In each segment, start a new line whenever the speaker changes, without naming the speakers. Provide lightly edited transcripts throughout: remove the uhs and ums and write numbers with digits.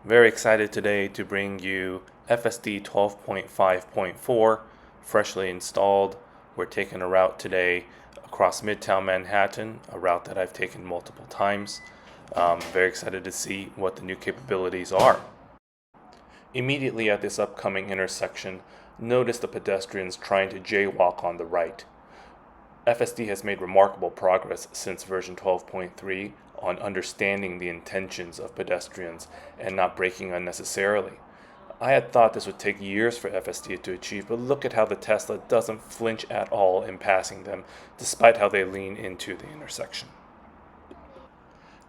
Very excited today to bring you FSD 12.5.4, freshly installed. We're taking a route today across midtown Manhattan, a route that I've taken multiple times. Very excited to see what the new capabilities are. Immediately at this upcoming intersection, notice the pedestrians trying to jaywalk on the right. FSD has made remarkable progress since version 12.3 on understanding the intentions of pedestrians and not braking unnecessarily. I had thought this would take years for FSD to achieve, but look at how the Tesla doesn't flinch at all in passing them, despite how they lean into the intersection.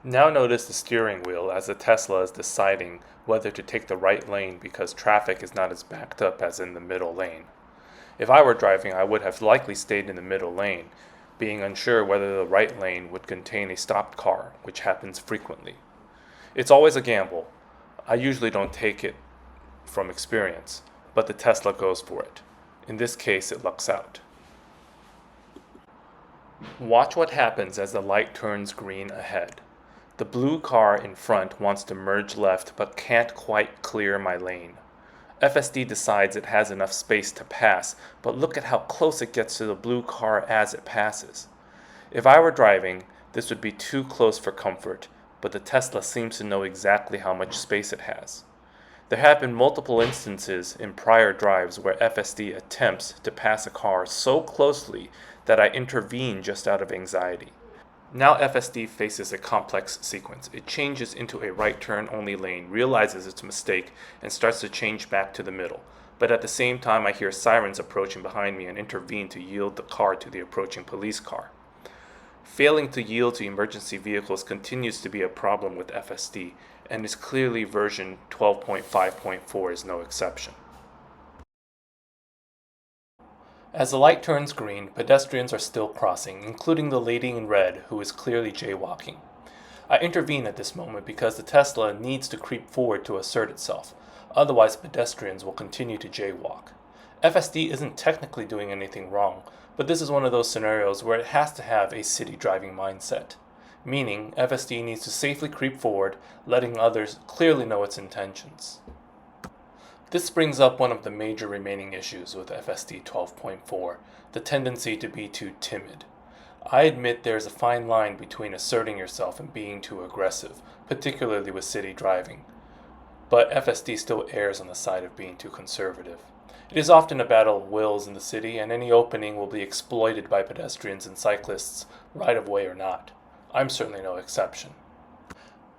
Now notice the steering wheel as the Tesla is deciding whether to take the right lane because traffic is not as backed up as in the middle lane. If I were driving, I would have likely stayed in the middle lane, being unsure whether the right lane would contain a stopped car, which happens frequently. It's always a gamble. I usually don't take it from experience, but the Tesla goes for it. In this case, it lucks out. Watch what happens as the light turns green ahead. The blue car in front wants to merge left but can't quite clear my lane. FSD decides it has enough space to pass, but look at how close it gets to the blue car as it passes. If I were driving, this would be too close for comfort, but the Tesla seems to know exactly how much space it has. There have been multiple instances in prior drives where FSD attempts to pass a car so closely that I intervene just out of anxiety. Now FSD faces a complex sequence. It changes into a right turn only lane, realizes its mistake, and starts to change back to the middle. But at the same time I hear sirens approaching behind me and intervene to yield the car to the approaching police car. Failing to yield to emergency vehicles continues to be a problem with FSD, and is clearly version 12.5.4 is no exception. As the light turns green, pedestrians are still crossing, including the lady in red who is clearly jaywalking. I intervene at this moment because the Tesla needs to creep forward to assert itself, otherwise pedestrians will continue to jaywalk. FSD isn't technically doing anything wrong, but this is one of those scenarios where it has to have a city driving mindset, meaning FSD needs to safely creep forward, letting others clearly know its intentions. This brings up one of the major remaining issues with FSD 12.4, the tendency to be too timid. I admit there is a fine line between asserting yourself and being too aggressive, particularly with city driving. But FSD still errs on the side of being too conservative. It is often a battle of wills in the city, and any opening will be exploited by pedestrians and cyclists, right of way or not. I'm certainly no exception.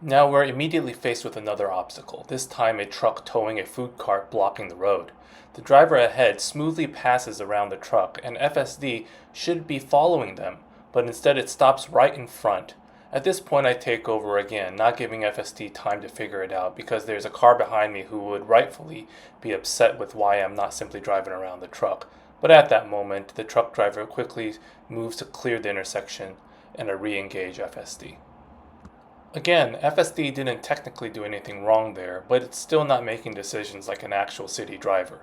Now we're immediately faced with another obstacle, this time a truck towing a food cart blocking the road. The driver ahead smoothly passes around the truck, and FSD should be following them, but instead it stops right in front. At this point I take over again, not giving FSD time to figure it out because there's a car behind me who would rightfully be upset with why I'm not simply driving around the truck. But at that moment, the truck driver quickly moves to clear the intersection and I re-engage FSD. Again, FSD didn't technically do anything wrong there, but it's still not making decisions like an actual city driver.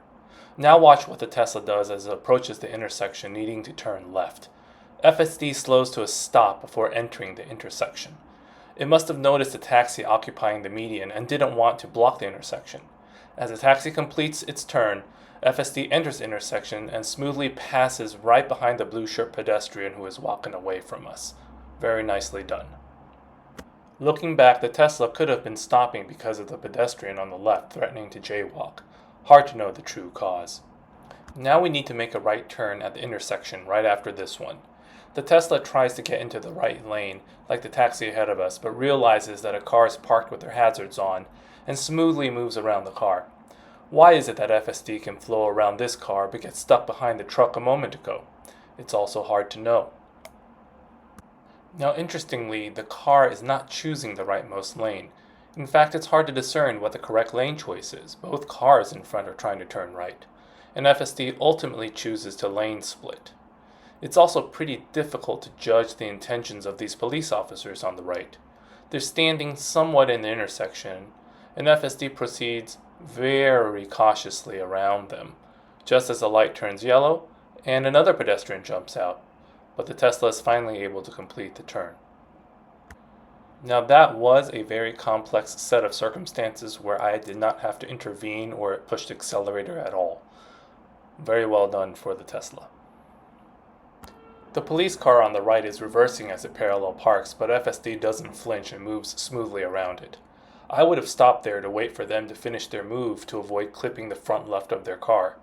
Now watch what the Tesla does as it approaches the intersection needing to turn left. FSD slows to a stop before entering the intersection. It must have noticed a taxi occupying the median and didn't want to block the intersection. As the taxi completes its turn, FSD enters the intersection and smoothly passes right behind the blue shirt pedestrian who is walking away from us. Very nicely done. Looking back, the Tesla could have been stopping because of the pedestrian on the left threatening to jaywalk. Hard to know the true cause. Now we need to make a right turn at the intersection right after this one. The Tesla tries to get into the right lane, like the taxi ahead of us, but realizes that a car is parked with their hazards on, and smoothly moves around the car. Why is it that FSD can flow around this car but get stuck behind the truck a moment ago? It's also hard to know. Now interestingly, the car is not choosing the rightmost lane. In fact, it's hard to discern what the correct lane choice is. Both cars in front are trying to turn right, and FSD ultimately chooses to lane split. It's also pretty difficult to judge the intentions of these police officers on the right. They're standing somewhat in the intersection, and FSD proceeds very cautiously around them, just as the light turns yellow and another pedestrian jumps out, but the Tesla is finally able to complete the turn. Now that was a very complex set of circumstances where I did not have to intervene or push the accelerator at all. Very well done for the Tesla. The police car on the right is reversing as it parallel parks, but FSD doesn't flinch and moves smoothly around it. I would have stopped there to wait for them to finish their move to avoid clipping the front left of their car,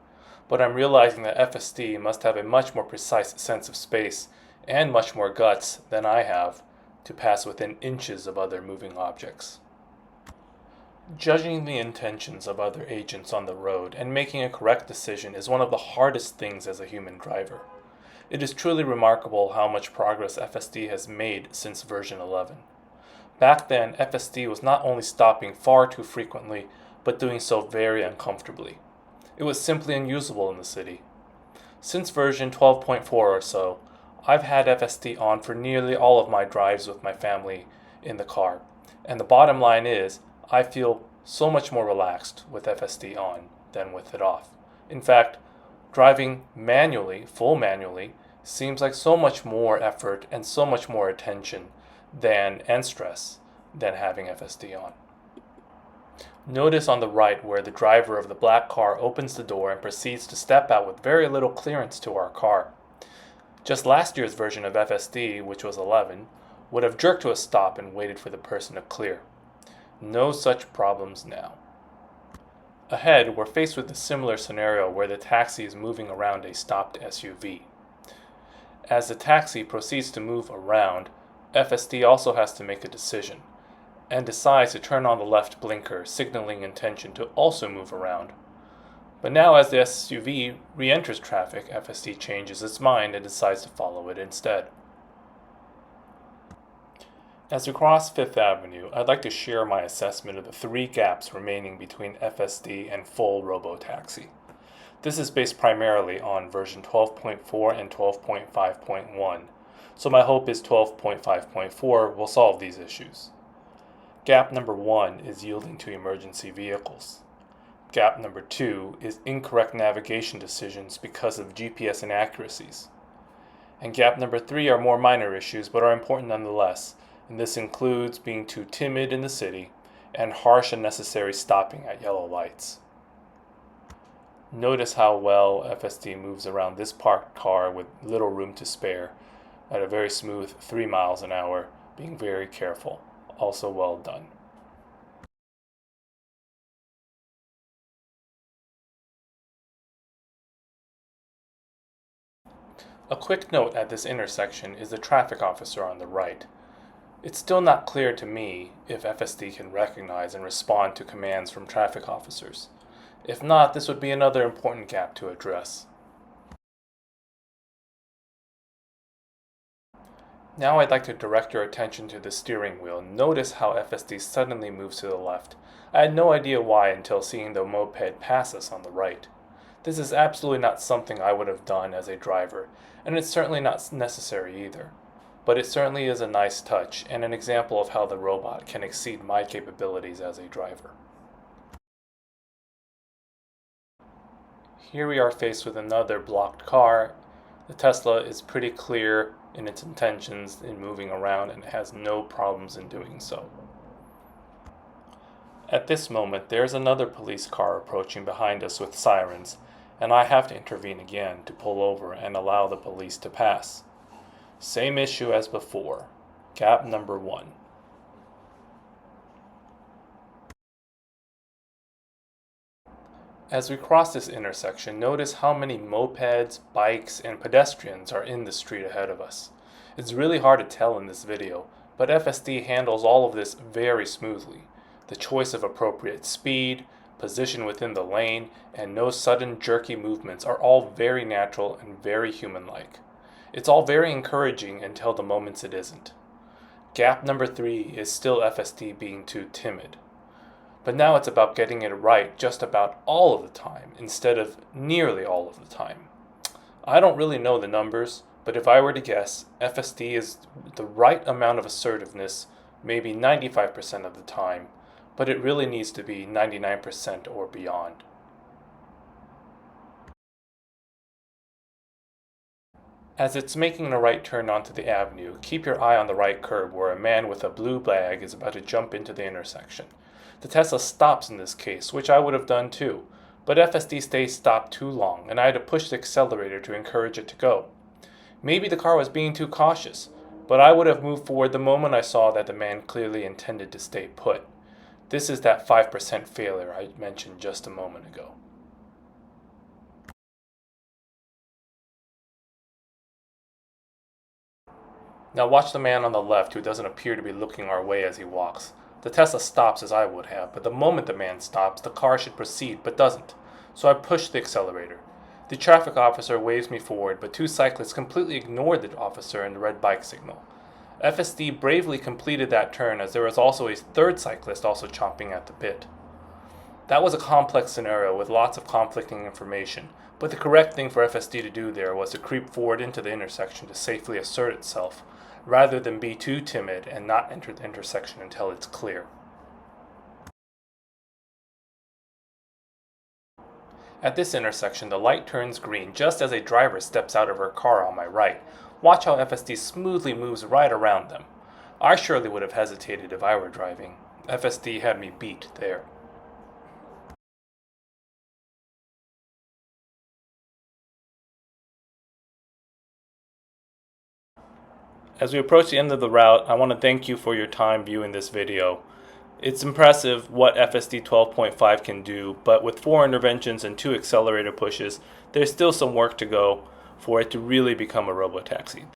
but I'm realizing that FSD must have a much more precise sense of space and much more guts than I have to pass within inches of other moving objects. Judging the intentions of other agents on the road and making a correct decision is one of the hardest things as a human driver. It is truly remarkable how much progress FSD has made since version 11. Back then, FSD was not only stopping far too frequently, but doing so very uncomfortably. It was simply unusable in the city. Since version 12.4 or so, I've had FSD on for nearly all of my drives with my family in the car, and the bottom line is, I feel so much more relaxed with FSD on than with it off. In fact, driving manually, full manually, seems like so much more effort and so much more attention and stress than having FSD on. Notice on the right where the driver of the black car opens the door and proceeds to step out with very little clearance to our car. Just last year's version of FSD, which was 11, would have jerked to a stop and waited for the person to clear. No such problems now. Ahead, we're faced with a similar scenario where the taxi is moving around a stopped SUV. As the taxi proceeds to move around, FSD also has to make a decision, and decides to turn on the left blinker, signaling intention to also move around. But now as the SUV re-enters traffic, FSD changes its mind and decides to follow it instead. As we cross Fifth Avenue, I'd like to share my assessment of the 3 gaps remaining between FSD and full Robotaxi. This is based primarily on version 12.4 and 12.5.1, so my hope is 12.5.4 will solve these issues. Gap number 1 is yielding to emergency vehicles. Gap number 2 is incorrect navigation decisions because of GPS inaccuracies. And gap number 3 are more minor issues but are important nonetheless, and this includes being too timid in the city and harsh unnecessary stopping at yellow lights. Notice how well FSD moves around this parked car with little room to spare at a very smooth 3 miles an hour, being very careful. Also well done. A quick note at this intersection is the traffic officer on the right. It's still not clear to me if FSD can recognize and respond to commands from traffic officers. If not, this would be another important gap to address. Now I'd like to direct your attention to the steering wheel. Notice how FSD suddenly moves to the left. I had no idea why until seeing the moped pass us on the right. This is absolutely not something I would have done as a driver, and it's certainly not necessary either. But it certainly is a nice touch and an example of how the robot can exceed my capabilities as a driver. Here we are faced with another blocked car. The Tesla is pretty clear in its intentions in moving around and has no problems in doing so. At this moment, there's another police car approaching behind us with sirens, and I have to intervene again to pull over and allow the police to pass. Same issue as before. Gap number 1. As we cross this intersection, notice how many mopeds, bikes, and pedestrians are in the street ahead of us. It's really hard to tell in this video, but FSD handles all of this very smoothly. The choice of appropriate speed, position within the lane, and no sudden jerky movements are all very natural and very human-like. It's all very encouraging until the moments it isn't. Gap number 3 is still FSD being too timid. But now it's about getting it right just about all of the time, instead of nearly all of the time. I don't really know the numbers, but if I were to guess, FSD is the right amount of assertiveness maybe 95% of the time, but it really needs to be 99% or beyond. As it's making a right turn onto the avenue, keep your eye on the right curb where a man with a blue bag is about to jump into the intersection. The Tesla stops in this case, which I would have done too, but FSD stays stopped too long, and I had to push the accelerator to encourage it to go. Maybe the car was being too cautious, but I would have moved forward the moment I saw that the man clearly intended to stay put. This is that 5% failure I mentioned just a moment ago. Now watch the man on the left who doesn't appear to be looking our way as he walks. The Tesla stops as I would have, but the moment the man stops, the car should proceed, but doesn't. So I push the accelerator. The traffic officer waves me forward, but two cyclists completely ignored the officer and the red bike signal. FSD bravely completed that turn as there was also a third cyclist also chomping at the bit. That was a complex scenario with lots of conflicting information, but the correct thing for FSD to do there was to creep forward into the intersection to safely assert itself, rather than be too timid and not enter the intersection until it's clear. At this intersection, the light turns green just as a driver steps out of her car on my right. Watch how FSD smoothly moves right around them. I surely would have hesitated if I were driving. FSD had me beat there. As we approach the end of the route, I want to thank you for your time viewing this video. It's impressive what FSD 12.5 can do, but with 4 interventions and 2 accelerator pushes, there's still some work to go for it to really become a robotaxi.